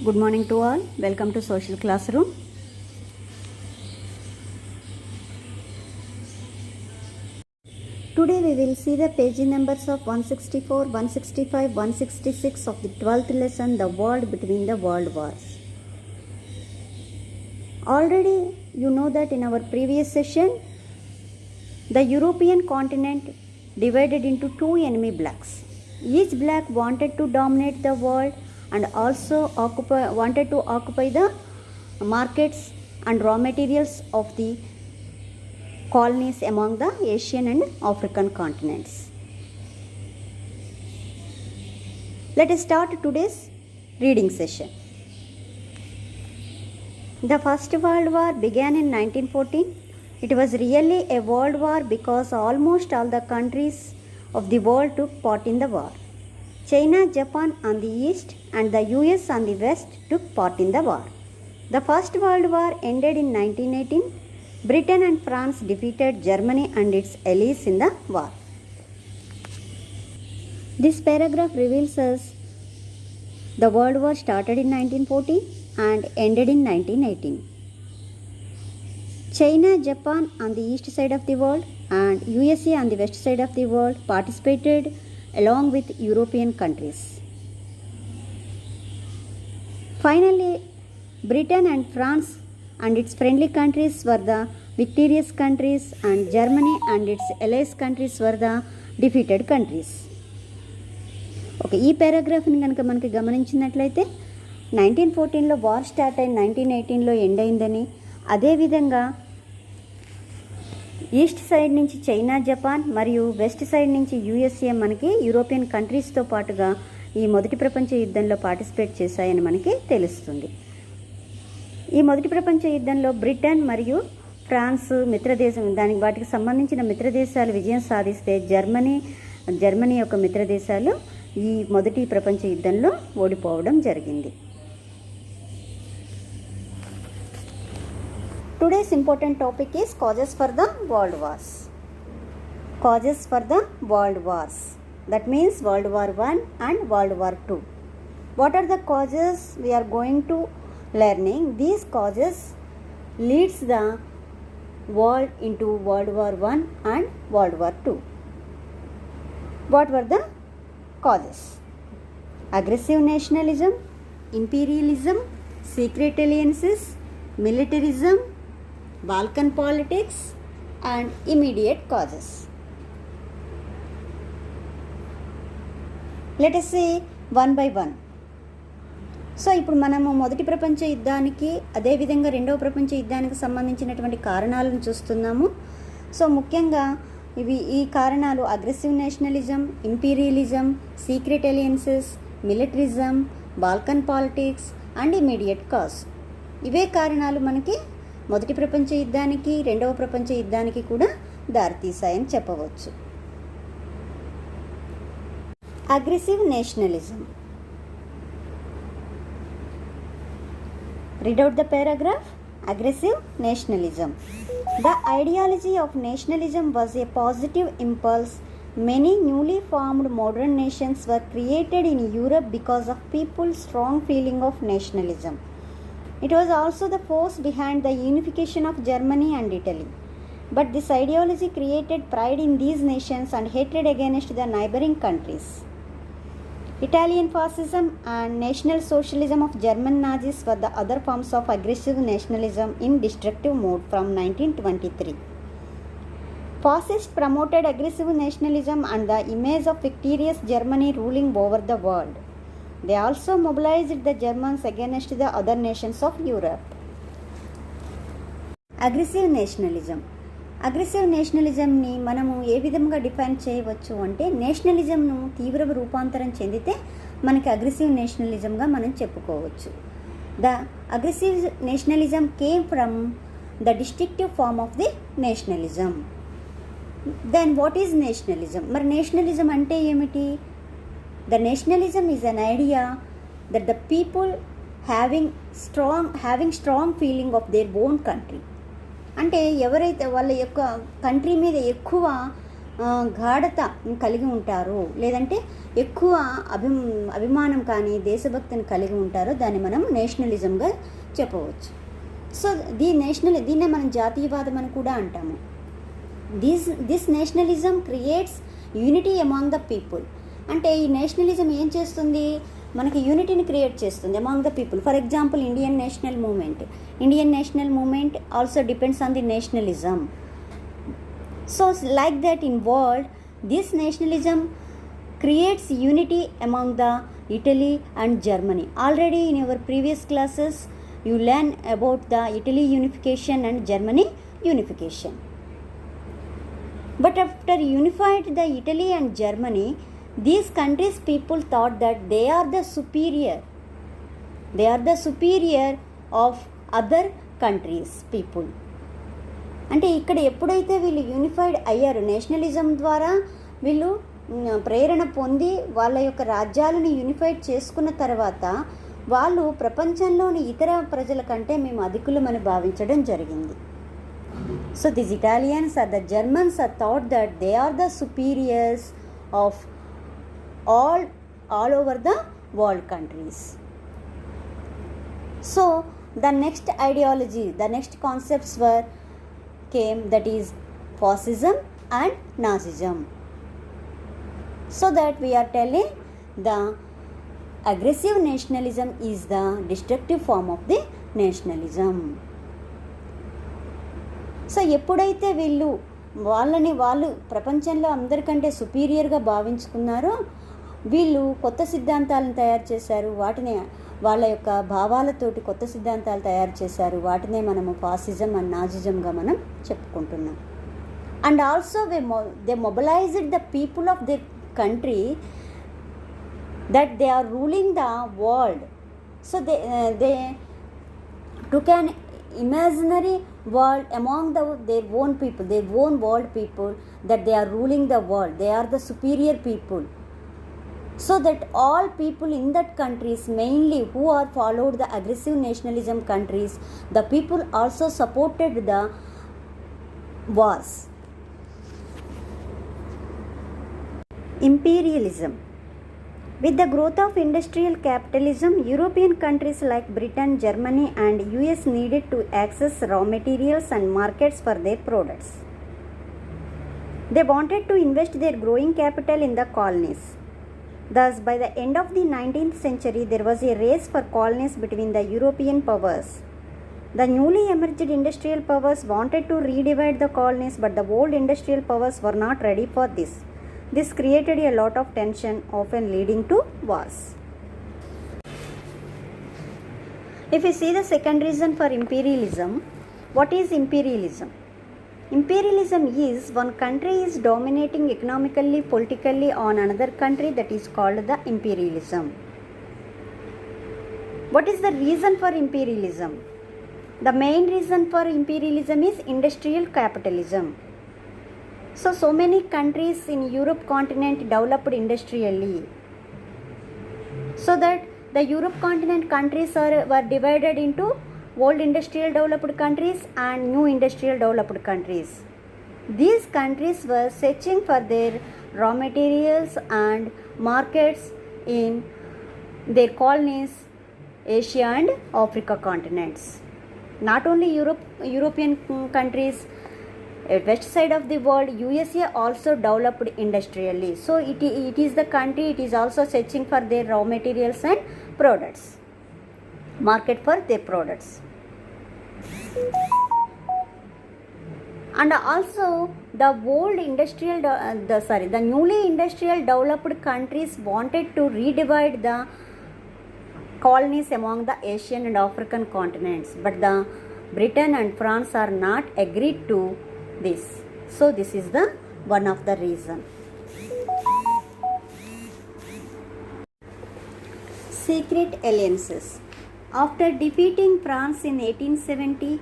Good morning to all. Welcome to Social Classroom. Today we will see the page numbers of 164, 165, 166 of the 12th lesson, The World Between the World Wars. Already you know that in our previous session, the European continent divided into two enemy blocks. Each bloc wanted to dominate the world and also wanted to occupy the markets and raw materials of the colonies among the Asian and African continents. Let us start today's reading session. The First World War began in 1914. It was really a world war because almost all the countries of the world took part in the war. China, Japan on the east and the US on the west took part in the war. The First World War ended in 1918. Britain and France defeated Germany and its allies in the war. This paragraph reveals us the World War started in 1914 and ended in 1918. China, Japan on the east side of the world and USA on the west side of the world participated along with European countries. Finally, Britain and France and its friendly countries were the victorious countries and Germany and its allies countries were the defeated countries. Okay, ఈ పారాగ్రాఫ్ని కనుక మనకి గమనించినట్లయితే 1914లో war start అయి 1918లో end అయిందని, అదేవిధంగా east side నుంచి China, Japan మరియు west side నుంచి యూఎస్ఏ మనకి యూరోపియన్ కంట్రీస్తో పాటుగా ఈ మొదటి ప్రపంచ యుద్ధంలో పార్టిసిపేట్ చేశాయని మనకి తెలుస్తుంది. ఈ మొదటి ప్రపంచ యుద్ధంలో బ్రిటన్ మరియు ఫ్రాన్స్ మిత్రదేశం వాటికి సంబంధించిన మిత్రదేశాలు విజయం సాధిస్తే జర్మనీ యొక్క మిత్రదేశాలు ఈ మొదటి ప్రపంచ యుద్ధంలో ఓడిపోవడం జరిగింది. Today's important topic is causes for the world wars. Causes for the world wars. That means World War I and World War II. What are the causes we are going to learning? These causes leads the world into World War I and World War II. What were the causes? Aggressive nationalism, imperialism, secret alliances, militarism, Balkan politics and immediate causes. Let us say one by one. So ఇప్పుడు మనము మొదటి ప్రపంచ యుద్ధానికి అదేవిధంగా రెండవ ప్రపంచ యుద్ధానికి సంబంధించినటువంటి కారణాలను చూస్తున్నాము. సో ముఖ్యంగా ఈ కారణాలు aggressive nationalism, imperialism, secret alliances, militarism, Balkan politics and immediate cause. ఇవే కారణాలు మనకి మొదటి ప్రపంచ యుద్ధానికి రెండవ ప్రపంచ యుద్ధానికి కూడా దారితీశాయని చెప్పవచ్చు. Aggressive nationalism. Read out the paragraph. Aggressive nationalism. The ideology of nationalism was a positive impulse. Many newly formed modern nations were created in Europe because of people's strong feeling of nationalism. It was also the force behind the unification of Germany and Italy. But this ideology created pride in these nations and hatred against the neighboring countries. Italian fascism and National Socialism of German Nazis were the other forms of aggressive nationalism in destructive mode from 1923. Fascists promoted aggressive nationalism and the image of victorious Germany ruling over the world. They also mobilized the Germans against the other nations of Europe. Aggressive nationalism. Aggressive నేషనలిజంని మనము ఏ విధంగా define చేయవచ్చు అంటే, నేషనలిజంను తీవ్ర రూపాంతరం చెందితే మనకి అగ్రెసివ్ నేషనలిజంగా మనం చెప్పుకోవచ్చు. The aggressive nationalism came from the destructive form of the nationalism. Then what is nationalism? మరి నేషనలిజం అంటే ఏమిటి? The nationalism is an idea that the people having strong feeling of their own country. అంటే ఎవరైతే వాళ్ళ యొక్క country మీద ఎక్కువ గాఢత కలిగి ఉంటారో, లేదంటే ఎక్కువ అభిమానం కానీ దేశభక్తిని కలిగి ఉంటారో దాన్ని మనం నేషనలిజంగా చెప్పవచ్చు. సో దీన్నే మనం జాతీయవాదం అని కూడా అంటాము. This nationalism creates unity among the people. అంటే ఈ నేషనలిజం ఏం చేస్తుంది, మనకి యూనిటీని క్రియేట్ చేస్తుంది among the people. For example Indian national movement also depends on the nationalism. So like that in world, this nationalism creates unity among the Italy and Germany. Already in your previous classes you learn about the Italy unification and Germany unification. But after unified the Italy and Germany, these countries people thought that they are the superior of other countries people. అంటే ఇక్కడ ఎప్పుడైతే వీళ్ళు unified అయ్యారు, nationalism ద్వారా వీళ్ళు ప్రేరణ పొంది వాళ్ళ యొక్క రాజ్యాలను యూనిఫైడ్ చేసుకున్న తర్వాత వాళ్ళు ప్రపంచంలోని ఇతర ప్రజల కంటే మేము అధికులమని భావించడం జరిగింది. So this Italians are the Germans are thought that they are the superiors of all over the world countries. So the next ideology, the next concepts came, that is fascism and Nazism. So that we are telling the aggressive nationalism is the destructive form of the nationalism. So ఎప్పుడైతే వాళ్ళు ప్రపంచంలో అందరికంటే సుపీరియర్గా భావించుకున్నారో వీళ్ళు కొత్త సిద్ధాంతాలను తయారు చేశారు, వాటిని వాళ్ళ యొక్క భావాలతోటి కొత్త సిద్ధాంతాలు తయారు చేశారు, వాటినే మనము ఫాసిజం అండ్ నాజిజంగా మనం చెప్పుకుంటున్నాం. And also they mobilised the people of the country that they are ruling the world. So they took an imaginary world among their own people, their own world people, that they are ruling the world, they are the superior people. So that all people in that countries, mainly who are followed the aggressive nationalism countries, the people also supported the wars. Imperialism. With the growth of industrial capitalism, European countries like Britain, Germany and US needed to access raw materials and markets for their products. They wanted to invest their growing capital in the colonies. Thus, by the end of the 19th century, there was a race for colonies between the European powers. The newly emerged industrial powers wanted to redivide the colonies, but the old industrial powers were not ready for this. This created a lot of tension, often leading to wars. If we see the second reason for imperialism, what is imperialism? Imperialism is one country is dominating economically, politically on another country, that is called the imperialism. What is the reason for imperialism? The main reason for imperialism is industrial capitalism. So many countries in Europe continent developed industrially. So that the Europe continent countries were divided into old industrial developed countries and new industrial developed countries. These countries were searching for their raw materials and markets in their colonies, Asia and Africa continents. Not only European countries, west side of the world, USA also developed industrially. So it is the country, it is also searching for their raw materials and products, market for their products. And also the newly industrial developed countries wanted to redivide the colonies among the Asian and African continents, but the Britain and France are not agreed to this. So this is the one of the reason. Secret alliances. After defeating France in 1870,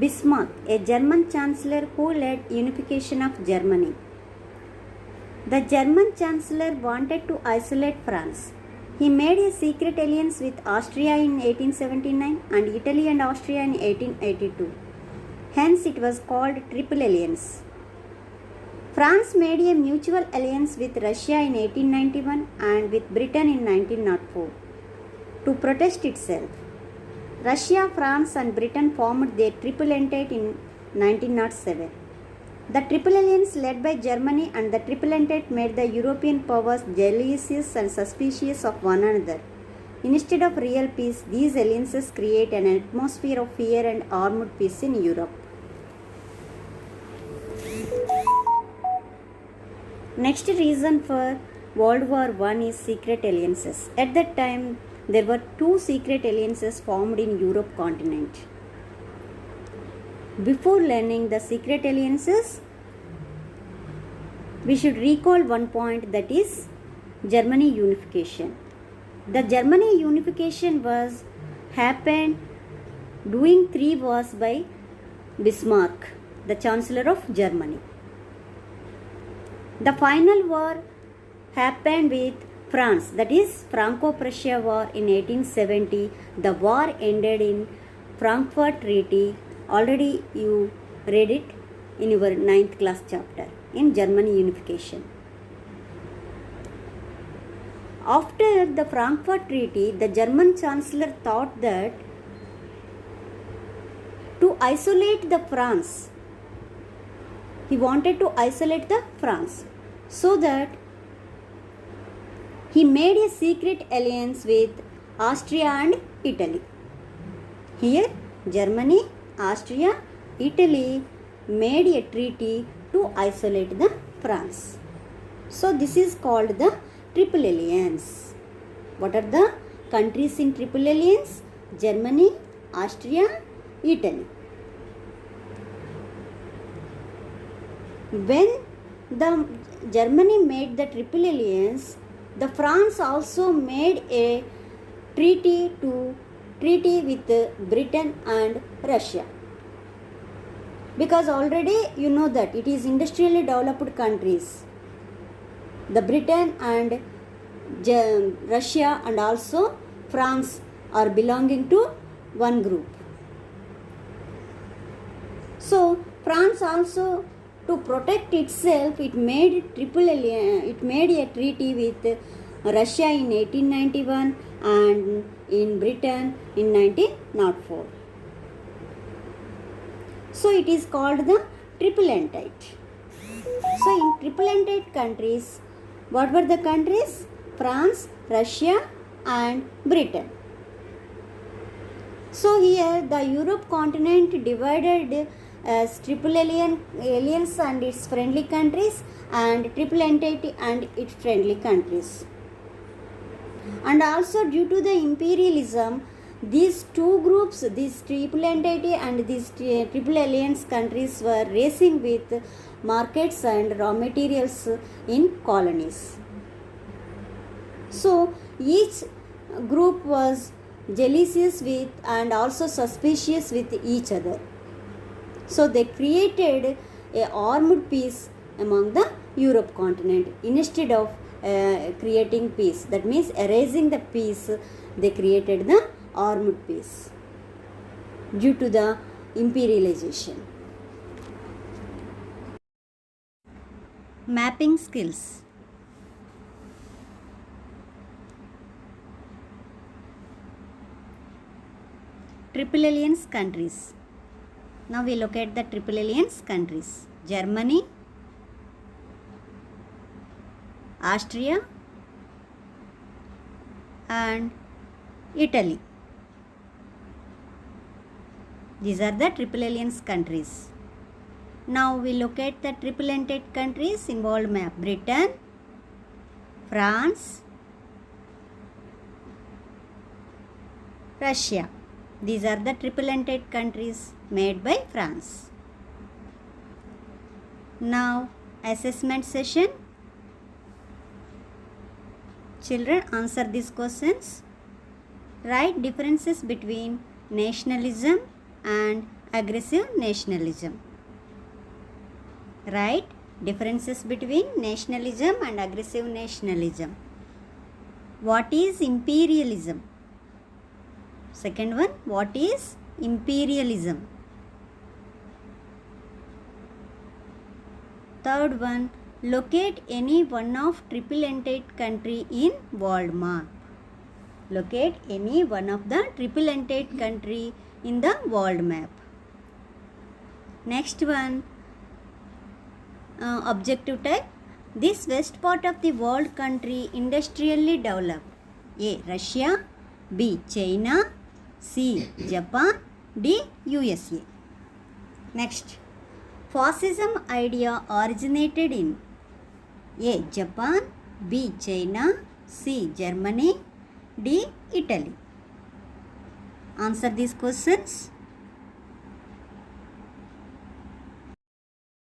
Bismarck, a German chancellor who led unification of Germany. The German chancellor wanted to isolate France. He made a secret alliance with Austria in 1879 and Italy and Austria in 1882. Hence it was called Triple Alliance. France made a mutual alliance with Russia in 1891 and with Britain in 1904 to protect itself. Russia, France and Britain formed their Triple Entente in 1907. The Triple Alliance led by Germany and the Triple Entente made the European powers jealous and suspicious of one another. Instead of real peace, these alliances create an atmosphere of fear and armed peace in Europe. Next reason for World War I is secret alliances. At that time, there were two secret alliances formed in Europe continent. Before learning the secret alliances, we should recall one point, that is Germany unification. The Germany unification was happened during 3 wars by Bismarck, the Chancellor of Germany. The final war happened with France, that is Franco-Prussia War in 1870. The war ended in Frankfurt Treaty. Already you read it in your 9th class chapter in Germany unification. After the Frankfurt Treaty, the German Chancellor thought that to isolate the France, he wanted to isolate the France, so that he made a secret alliance with Austria and Italy. Here, Germany, Austria, Italy made a treaty to isolate the France. So this is called the Triple Alliance. What are the countries in Triple Alliance? Germany, Austria, Italy. When the Germany made the Triple Alliance, the France also made a treaty with Britain and Russia. Because already you know that it is industrially developed countries. The Britain and Russia and also France are belonging to one group. So France also, to protect itself, it made a treaty with Russia in 1891 and in Britain in 1904. So it is called the Triple Entente. So in Triple Entente countries, what were the countries? France, Russia and Britain. So here the Europe continent divided as Triple Alliance and its friendly countries and Triple Entente and its friendly countries. And also due to the imperialism, these two groups, these Triple Entente and these Triple Alliance countries, were racing with markets and raw materials in colonies. So each group was jealous with and also suspicious with each other. So they created a armed peace among the Europe continent instead of creating peace. That means erasing the peace, they created the armed peace due to the imperialization. Mapping skills. Triple Alliance countries. Now we look at the Triple Alliance countries. Germany, Austria and Italy. These are the Triple Alliance countries. Now we look at the Triple Entente countries in world map. Britain, France, Russia. These are the Triple Entente countries made by France. Now assessment session. Children, answer these questions. Write differences between nationalism and aggressive nationalism. Write differences between nationalism and aggressive nationalism. What is imperialism? Second one, what is imperialism? third one, locate any one of triple entente country in world map. Locate any one of the triple entente country in the world map. Next one, objective type. This west part of the world country industrially developed. A. Russia, B. China, C. Japan, D. USA. Next, fascism idea originated in A. Japan, B. China, C. Germany, D. Italy. Answer these questions.